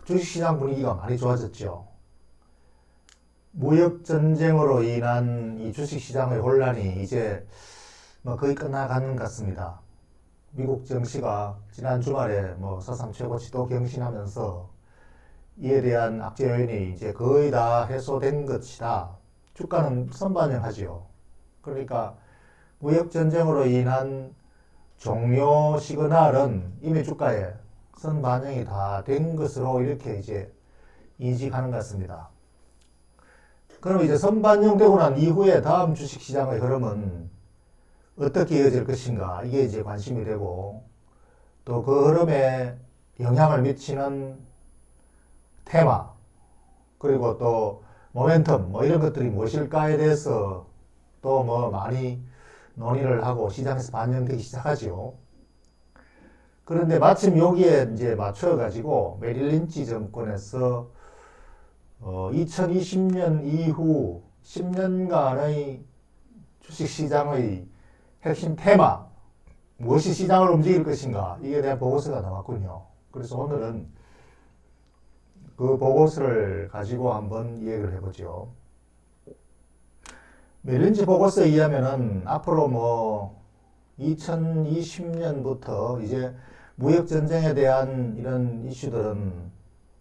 주식시장 분위기가 많이 좋아졌죠. 무역전쟁으로 인한 이 주식시장의 혼란이 이제 뭐 거의 끝나가는 것 같습니다. 미국 증시가 지난 주말에 뭐 사상 최고치 또 경신하면서 이에 대한 악재 요인이 이제 거의 다 해소된 것이다. 주가는 선반영하지요. 그러니까 무역전쟁으로 인한 종료 시그널은 이미 주가에 선반영이 다 된 것으로 이렇게 이제 인식하는 것 같습니다. 그럼 이제 선반영되고 난 이후에 다음 주식시장의 흐름은 어떻게 이어질 것인가, 이게 이제 관심이 되고, 또 그 흐름에 영향을 미치는 테마, 그리고 또 모멘텀, 뭐 이런 것들이 무엇일까에 대해서 또 뭐 많이 논의를 하고 시장에서 반영되기 시작하죠. 그런데 마침 여기에 이제 맞춰가지고 메릴 린치 정권에서 2020년 이후 10년간의 주식시장의 핵심 테마, 무엇이 시장을 움직일 것인가, 이에 대한 보고서가 나왔군요. 그래서 오늘은 그 보고서를 가지고 한번 이야기를 해보죠. 메릴린치 보고서에 의하면은 앞으로 뭐 2020년부터 이제 무역전쟁에 대한 이런 이슈들은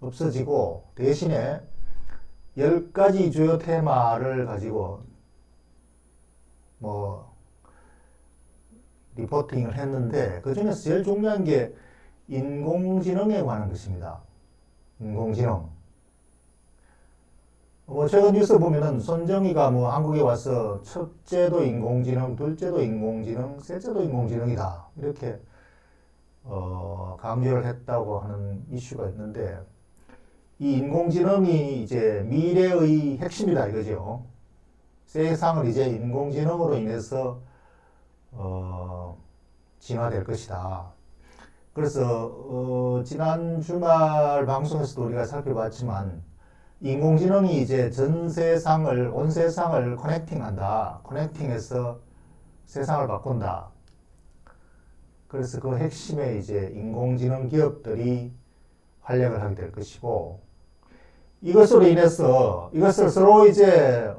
없어지고 대신에 10가지 주요 테마를 가지고 뭐 리포팅을 했는데 그 중에서 제일 중요한 게 인공지능에 관한 것입니다. 인공지능. 뭐 최근 뉴스 보면은 손정희가 뭐 한국에 와서 첫째도 인공지능, 둘째도 인공지능, 셋째도 인공지능이다. 이렇게 강조를 했다고 하는 이슈가 있는데 이 인공지능이 이제 미래의 핵심이다 이거죠. 세상을 이제 인공지능으로 인해서 진화될 것이다. 그래서 지난 주말 방송에서도 우리가 살펴봤지만 인공지능이 이제 전 세상을, 온 세상을 커넥팅한다. 커넥팅해서 세상을 바꾼다. 그래서 그 핵심에 이제 인공지능 기업들이 활약을 하게 될 것이고, 이것으로 인해서 이것을 서로 이제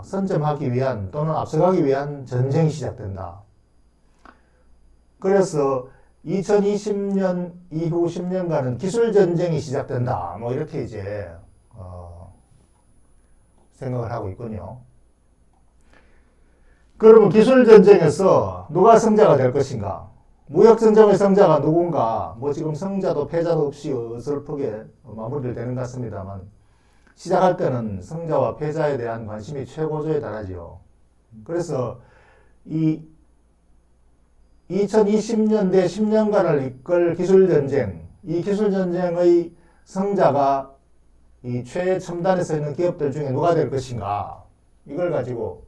선점하기 위한 또는 앞서가기 위한 전쟁이 시작된다. 그래서 2020년 이후 10년간은 기술 전쟁이 시작된다. 뭐 이렇게 이제 생각을 하고 있군요. 그러면 기술 전쟁에서 누가 승자가 될 것인가? 무역 전쟁의 승자가 누군가? 뭐 지금 승자도 패자도 없이 어설프게 마무리를 되는 것 같습니다만 시작할 때는 승자와 패자에 대한 관심이 최고조에 달하지요. 그래서 이 2020년대 10년간을 이끌 기술 전쟁, 이 기술 전쟁의 승자가 이 최첨단에 서 있는 기업들 중에 누가 될 것인가? 이걸 가지고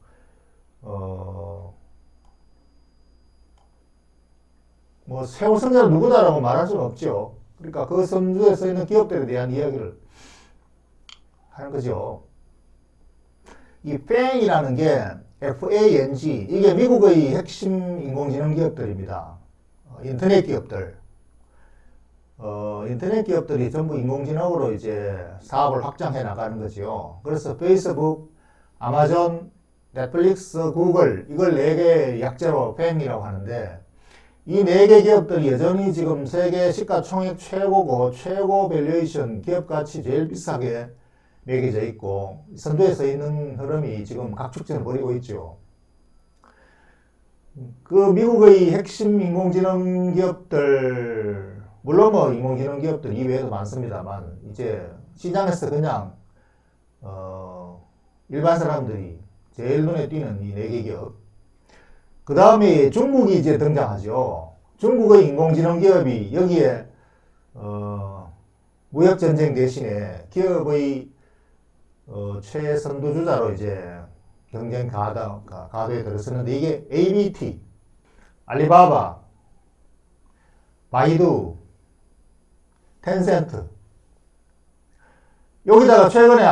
뭐 최후 승자는 누구다라고 말할 수는 없죠. 그러니까 그 선두에 서 있는 기업들에 대한 이야기를 하는 거죠. 이 FANG이라는 게 FANG, 이게 미국의 핵심 인공지능 기업들입니다. 인터넷 기업들. 인터넷 기업들이 전부 인공지능으로 이제 사업을 확장해 나가는 거죠. 그래서 페이스북, 아마존, 넷플릭스, 구글, 이걸 4개의 약자로 FANG이라고 하는데, 이 4개 기업들이 여전히 지금 세계 시가총액 최고고, 최고 밸류에이션, 기업 가치 제일 비싸게 매겨져 있고, 선두에 서 있는 흐름이 지금 각축전을 벌이고 있죠. 그 미국의 핵심 인공지능 기업들, 물론 뭐 인공지능 기업들 이외에도 많습니다만, 이제 시장에서 그냥, 일반 사람들이 제일 눈에 띄는 이 4개 기업. 그 다음에 중국이 이제 등장하죠. 중국의 인공지능 기업이 여기에, 무역전쟁 대신에 기업의 최선두주자로 이제 경쟁 가도에 들어섰는데 이게 ABT, 알리바바, 바이두, 텐센트. 여기다가 최근에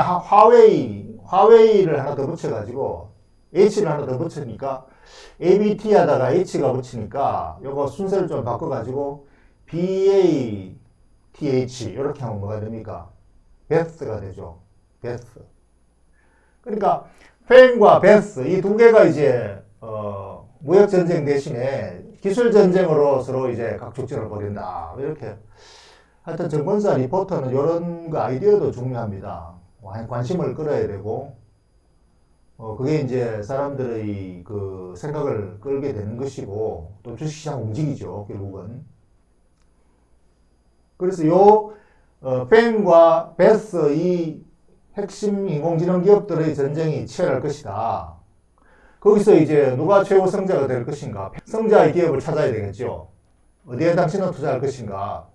화웨이를 하나 더 붙여가지고 H를 하나 더 붙이니까 ABT 하다가 H가 붙이니까 요거 순서를 좀 바꿔가지고 BAT TH 이렇게 하면 뭐가 됩니까? 베스가 되죠. 베스. 그러니까 팽과 베스 이 두 개가 이제 무역 전쟁 대신에 기술 전쟁으로 서로 이제 각축전을 벌인다. 이렇게 하여튼 정권사 리포터는 이런 그 아이디어도 중요합니다. 관심을 끌어야 되고 그게 이제 사람들의 그 생각을 끌게 되는 것이고 또 주식시장 움직이죠 결국은. 그래서 요 팽과 베스 이 핵심 인공지능 기업들의 전쟁이 치열할 것이다. 거기서 이제 누가 최고 성자가 될 것인가? 성자의 기업을 찾아야 되겠죠. 어디에 당신은 투자할 것인가?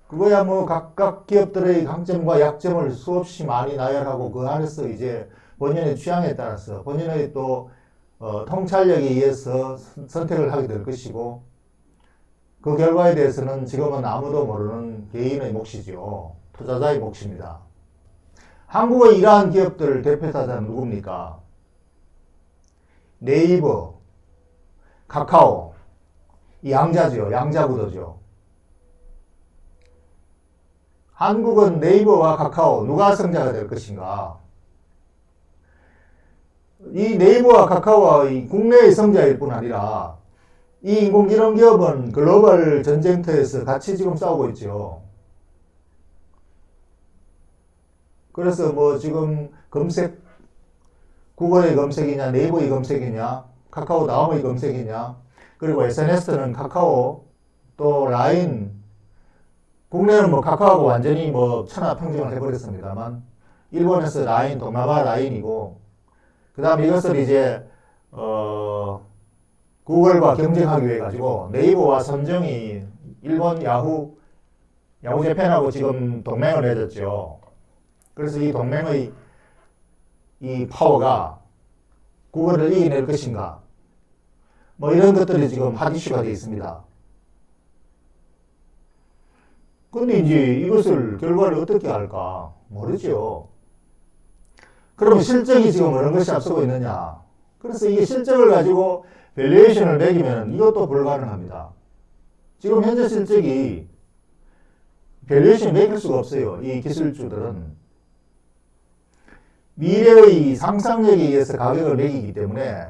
그거야 뭐 각각 기업들의 강점과 약점을 수없이 많이 나열하고 그 안에서 이제 본인의 취향에 따라서 본인의 또 통찰력에 의해서 선택을 하게 될 것이고 그 결과에 대해서는 지금은 아무도 모르는 개인의 몫이죠. 투자자의 몫입니다. 한국의 이러한 기업들 대표자는 누굽니까? 네이버, 카카오, 이 양자죠. 양자구도죠. 한국은 네이버와 카카오 누가 성자가 될 것인가? 이 네이버와 카카오와 이 국내의 성자일 뿐 아니라 이 인공지능 기업은 글로벌 전쟁터에서 같이 지금 싸우고 있죠. 그래서 뭐 지금 검색 구글의 검색이냐 네이버의 검색이냐 카카오 다음의 검색이냐 그리고 SNS는 카카오 또 라인 국내는 뭐 카카오가 완전히 뭐 천하평정을 해버렸습니다만 일본에서 라인 동남아 라인이고 그 다음에 이것을 이제 구글과 경쟁하기 위해 가지고 네이버와 삼성이 일본 야후재팬하고 지금 동맹을 맺었죠. 그래서 이 동맹의 이 파워가 구글을 이겨낼 것인가 뭐 이런 것들이 지금 핫 이슈가 되어 있습니다. 근데 이제 이것을 결과를 어떻게 할까 모르죠. 그러면 실적이 지금 어느 것이 앞서고 있느냐. 그래서 이게 실적을 가지고 밸류에이션을 매기면 이것도 불가능합니다. 지금 현재 실적이 밸류에이션 매길 수가 없어요. 이 기술주들은 미래의 상상력에 의해서 가격을 매기기 때문에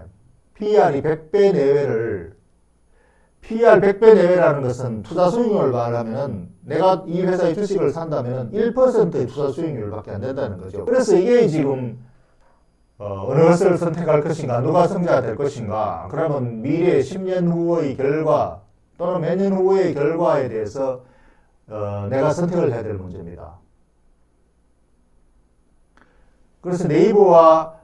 PER이 100배 내외를 PER 100배 내외라는 것은 투자 수익률을 말하면 내가 이 회사의 주식을 산다면 1%의 투자 수익률밖에 안 된다는 거죠. 그래서 이게 지금 어느 것을 선택할 것인가 누가 성자가 될 것인가 그러면 미래 10년 후의 결과 또는 몇 년 후의 결과에 대해서 내가 선택을 해야 될 문제입니다. 그래서 네이버와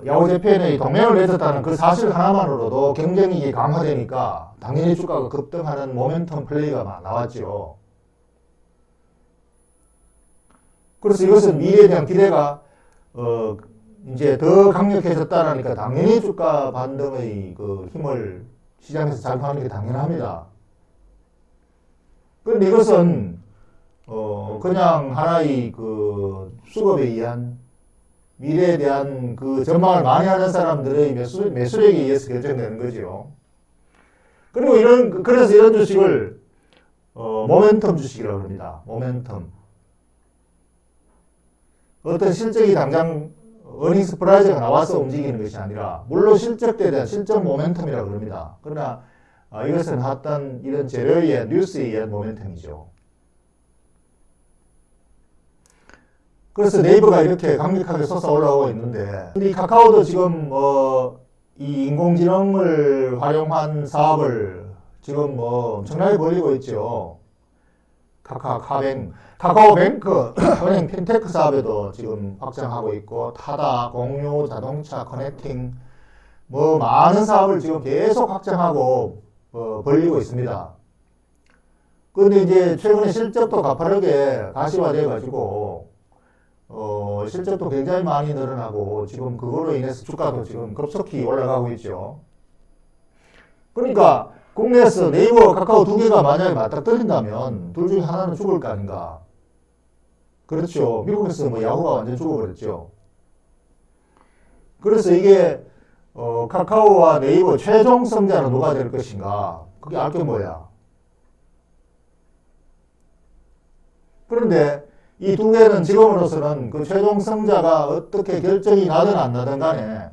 야후재팬의 동맹을 맺었다는 그 사실 하나만으로도 경쟁력이 강화되니까 당연히 주가가 급등하는 모멘텀 플레이가 나왔죠. 그래서 이것은 미래에 대한 기대가 이제 더 강력해졌다라니까 당연히 주가 반등의 그 힘을 시장에서 작용하는 게 당연합니다. 그런데 이것은 그냥 하나의 그 수급에 의한 미래에 대한 그 전망을 많이 하는 사람들의 매수력에 의해서 결정되는 거죠. 그리고 그래서 이런 주식을 모멘텀 주식이라고 합니다. 모멘텀. 어떤 실적이 당장 어닝스 프라이즈가 나와서 움직이는 것이 아니라 물론 실적에 대한 실적 모멘텀이라고 합니다. 그러나 이것은 어떤 이런 재료에 의한 뉴스에 의한 모멘텀이죠. 그래서 네이버가 이렇게 강력하게 솟아올라오고 있는데 근데 이 카카오도 지금 이 인공지능을 활용한 사업을 지금 엄청나게 벌이고 있죠. 카카오뱅크 은행 핀테크 사업에도 지금 확장하고 있고 타다, 공유, 자동차, 커넥팅 많은 사업을 지금 계속 확장하고 벌리고 있습니다. 그런데 이제 최근에 실적도 가파르게 가시화되어 가지고 실적도 굉장히 많이 늘어나고 지금 그걸로 인해서 주가도 지금 급속히 올라가고 있죠. 그러니까 국내에서 네이버와 카카오 두 개가 만약에 맞닥뜨린다면 둘 중에 하나는 죽을 거 아닌가. 그렇죠. 미국에서 야후가 완전 죽어버렸죠. 그래서 이게 카카오와 네이버 최종 성자는 누가 될 것인가. 그게 알 게 뭐야. 그런데 이 두 개는 지금으로서는 그 최종 승자가 어떻게 결정이 나든 안 나든 간에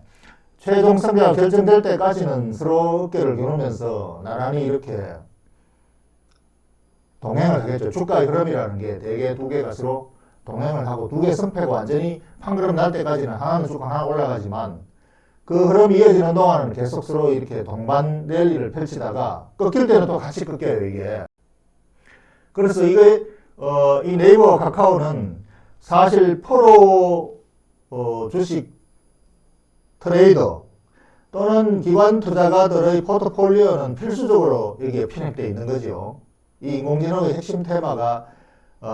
최종 승자가 결정될 때까지는 서로 어깨를 겨누면서 나란히 이렇게 동행을 하겠죠. 주가의 흐름이라는 게 대개 두 개가 서로 동행을 하고 두 개 승패가 완전히 판그름 날 때까지는 하나는 쭉 하나 올라가지만 그 흐름이 이어지는 동안은 계속 서로 이렇게 동반 랠리를 펼치다가 꺾일 때는 또 같이 꺾여요, 이게. 그래서 이게 이 네이버와 카카오는 사실 프로 주식 트레이더 또는 기관 투자가들의 포트폴리오는 필수적으로 여기에 편입되어 있는 거죠. 이 인공지능의 핵심 테마가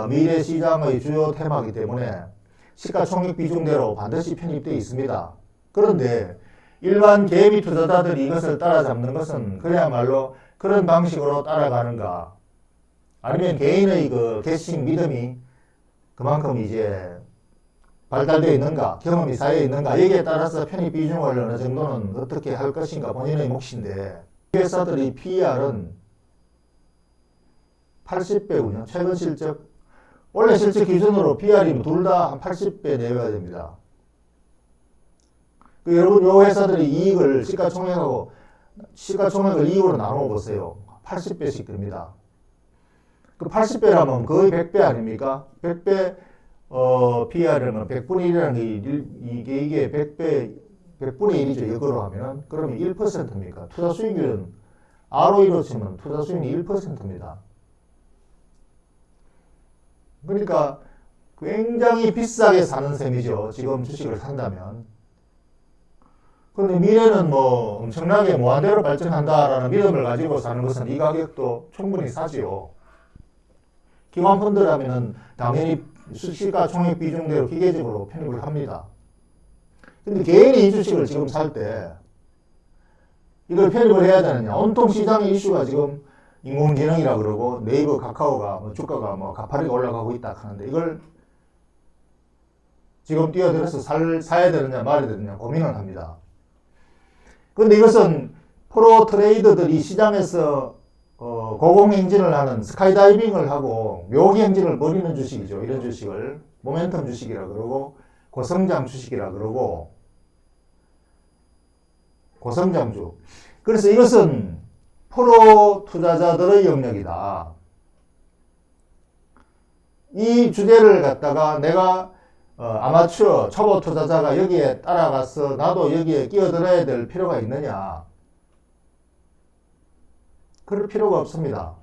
미래 시장의 주요 테마이기 때문에 시가총액 비중대로 반드시 편입되어 있습니다. 그런데 일반 개미 투자자들이 이것을 따라잡는 것은 그야말로 그런 방식으로 따라가는가, 아니면 개인의 그 개식 믿음이 그만큼 이제 발달되어 있는가, 경험이 쌓여 있는가, 여기에 따라서 편입 비중을 어느 정도는 어떻게 할 것인가 본인의 몫인데, 회사들의 PER은 80배군요. 최근 실적, 원래 실적 기준으로 PER이면 둘 다 한 80배 내외가 됩니다. 여러분, 요 회사들이 이익을 시가총액을 이익으로 나눠 보세요. 80배씩 됩니다. 그 80배라면 거의 100배 아닙니까? 100배 PER이면 100분의 1이라는 게 이게 100분의 1이죠. 역으로 하면은. 그러면 1%입니까? 투자 수익률은 ROE로 치면 투자 수익률이 1%입니다. 그러니까 굉장히 비싸게 사는 셈이죠. 지금 주식을 산다면. 근데 미래는 뭐 엄청나게 무한대로 발전한다라는 믿음을 가지고 사는 것은 이 가격도 충분히 사지요. 기관펀드라면은 당연히 시가총액 비중대로 기계적으로 편입을 합니다. 근데 개인이 이 주식을 지금 살 때 이걸 편입을 해야 되느냐? 온통 시장의 이슈가 지금 인공지능이라 그러고 네이버, 카카오가 뭐 주가가 뭐 가파르게 올라가고 있다 하는데 이걸 지금 뛰어들어서 사야 되느냐 말아야 되느냐 고민을 합니다. 그런데 이것은 프로 트레이더들이 시장에서 고공행진을 하는 스카이다이빙을 하고 묘기행진을 벌이는 주식이죠. 이런 주식을 모멘텀 주식이라 그러고 고성장 주식이라 그러고 고성장주. 그래서 이것은 프로 투자자들의 영역이다. 이 주제를 갖다가 내가 아마추어 초보 투자자가 여기에 따라가서 나도 여기에 끼어들어야 될 필요가 있느냐? 그럴 필요가 없습니다.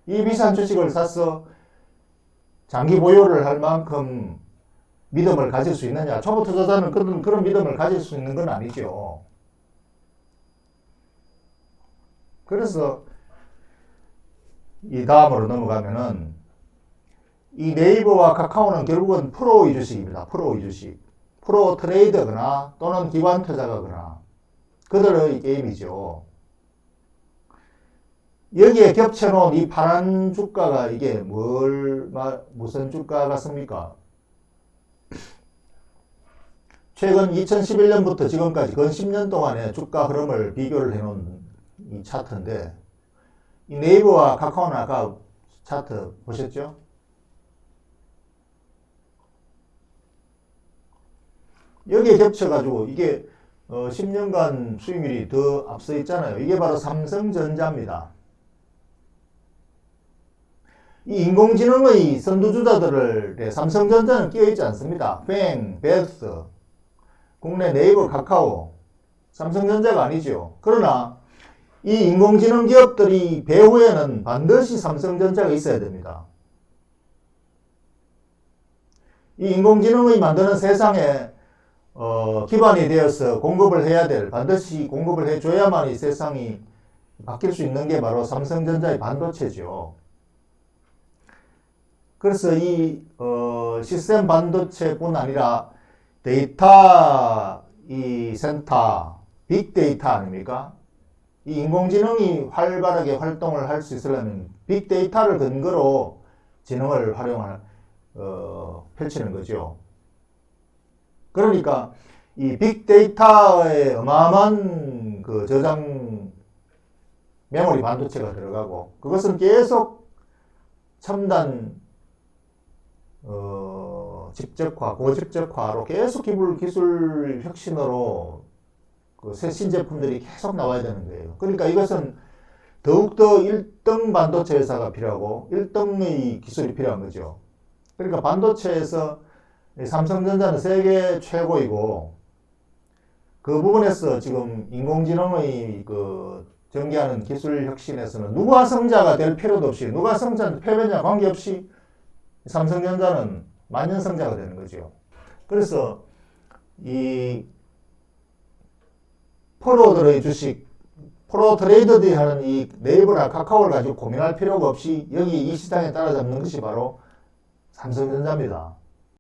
이 비싼 주식을 사서 장기 보유를 할 만큼 믿음을 가질 수 있느냐? 초보 투자자는 그런 믿음을 가질 수 있는 건 아니죠. 그래서 이 다음으로 넘어가면은 이 네이버와 카카오는 결국은 프로의 주식입니다. 프로의 주식. 프로 트레이더거나 또는 기관 투자가거나 그들의 게임이죠. 여기에 겹쳐놓은 이 파란 주가가 이게 무슨 주가 같습니까? 최근 2011년부터 지금까지 근 10년 동안의 주가 흐름을 비교를 해놓은 이 차트인데, 이 네이버와 카카오는 아까 차트 보셨죠? 여기에 겹쳐가지고 이게 10년간 수익률이 더 앞서 있잖아요. 이게 바로 삼성전자입니다. 이 인공지능의 선두주자들을 삼성전자는 끼어있지 않습니다. 뱅, 베스, 국내 네이버, 카카오, 삼성전자가 아니죠. 그러나 이 인공지능 기업들이 배후에는 반드시 삼성전자가 있어야 됩니다. 이 인공지능의 만드는 세상에 기반이 되어서 공급을 해야 될, 반드시 공급을 해줘야만 이 세상이 바뀔 수 있는 게 바로 삼성전자의 반도체죠. 그래서 이 시스템 반도체뿐 아니라 데이터 이 센터, 빅데이터 아닙니까? 이 인공지능이 활발하게 활동을 할 수 있으려면 빅데이터를 근거로 지능을 펼치는 거죠. 그러니까 이 빅데이터에 어마어마한 그 저장 메모리 반도체가 들어가고 그것은 계속 첨단 집적화, 고집적화로 계속 기술 혁신으로 그 새 신제품들이 계속 나와야 되는 거예요. 그러니까 이것은 더욱더 1등 반도체 회사가 필요하고 1등의 기술이 필요한 거죠. 그러니까 반도체에서 삼성전자는 세계 최고이고 그 부분에서 지금 인공지능의 그 전개하는 기술 혁신에서는 누가 성자가 될 필요도 없이 누가 성자 패배냐 관계없이 삼성전자는 만년성자가 되는 거죠. 그래서 이 프로들의 주식, 프로 트레이더들이 하는 이 네이버나 카카오를 가지고 고민할 필요가 없이 여기 이 시장에 따라잡는 것이 바로 삼성전자입니다.